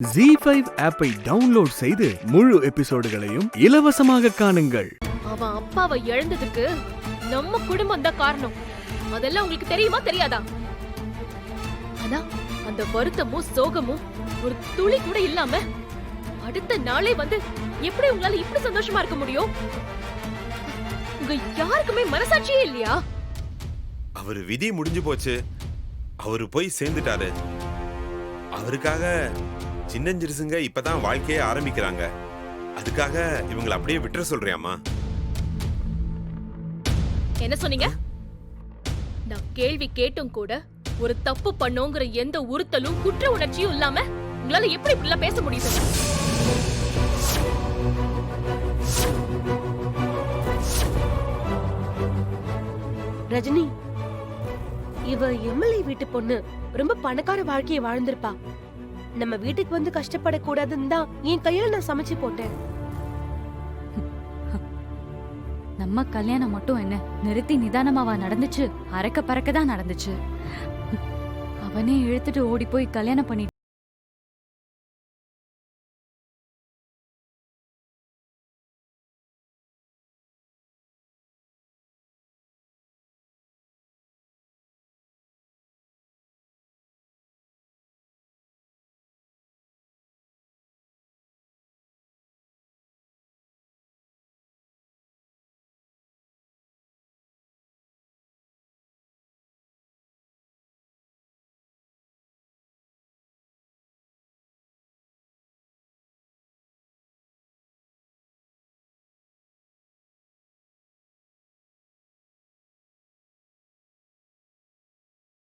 ZEE5 ஆப்பை download செய்து முழு எபிசோடுகளையும் இலவசமாக காணுங்கள். அவன் அப்பாவை இழந்ததுக்கு நம்ம குடும்பம் தான் காரணம். அதெல்லாம் உங்களுக்கு தெரியுமா தெரியாதா? ஆனா அந்த வருத்தமும் சோகமும் ஒரு துளி கூட இல்லாம அடுத்த நாளே வந்து எப்படி உங்களால இப்படி சந்தோஷமா இருக்க முடியும்? உங்க யாருக்குமே மனசாட்சியே இல்லையா? அவரு விதி முடிஞ்சு போச்சு. அவரு போய் சேர்ந்துட்டாரு. அவருக்காக சின்னஞ்சிறுசுங்க இப்பதான் வாழ்க்கையே ஆரம்பிக்கிறாங்க. அதுக்காக இவங்களை அப்படியே விட்டுற சொல்றியாமா? என்ன சொன்னீங்க? நான் கேள்வி கேட்டும் கூட ஒரு தப்பு பண்ணோங்கிற எந்த உறுத்தலும் குற்ற உணர்ச்சியும் இல்லாம உங்களால எப்படி இப்படிலாம் பேச முடியுது? ரஜினி, இவ எம்எல்ஏ வீட்டு பொண்ணு ரொம்ப பணக்கார வாழ்க்கையை வாழ்ந்திருப்பா. நம்ம வீட்டுக்கு வந்து கஷ்டப்படக்கூடாதுன்னு தான் என் கையில நான் சமைச்சு போட்டேன். நம்ம கல்யாணம் மட்டும் என்ன நிறுத்தி நிதானமாவா நடந்துச்சு? அறக்க பறக்கதான் நடந்துச்சு. அவனே இழுத்துட்டு ஓடி போய் கல்யாணம் பண்ணி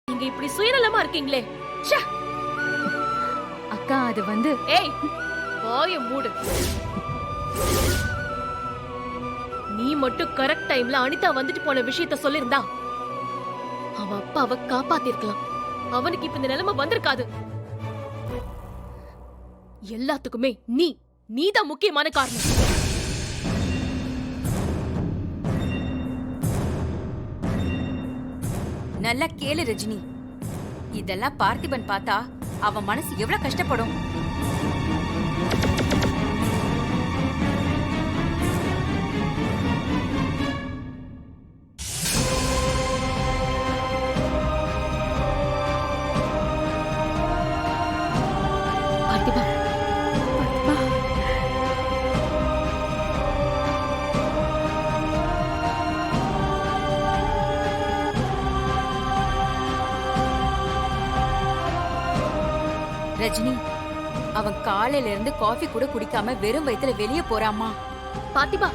நீங்க இப்படி சுயநலமா இருக்கீங்களே. அக்கா அது வந்து ஏய், வாயை மூடு. நீ மட்டும் கரெக்ட் டைம்ல அனிதா வந்துட்டு போன விஷயத்த சொல்லிருந்தா அவன் அப்பாவை காப்பாத்திருக்கலாம். அவனுக்கு இப்ப இந்த நிலைமை வந்திருக்காது. எல்லாத்துக்குமே நீதான் முக்கியமான காரணம். நல்லா கேளு ரஜினி, இதெல்லாம் பார்த்திபன் பார்த்தா அவன் மனசு எவ்வளவு கஷ்டப்படும். பார்த்திபா, ரஜினி, அவன் காலையில இருந்து காஃபி கூட குடிக்காம வெறும் வயித்துல வெளியே போறாமா. பார்த்திபா,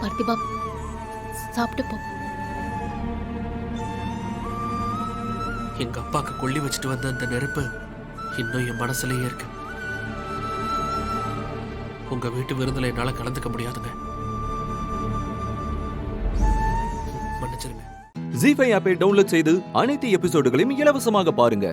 பார்த்திபா சாப்பிட்டு போ. எங்க அப்பாக்கு கொள்ளி வச்சுட்டு வந்த அந்த நெருப்பு இன்னும் என் மனசுலயே இருக்கு. உங்க வீட்டு விருந்துல என்னால கலந்துக்க முடியாதுங்க. மன்னிச்சிருங்க. ZEE5 ஆப்பை டவுன்லோட் செய்து அனைத்து எபிசோடுகளையும் இலவசமாக பாருங்க.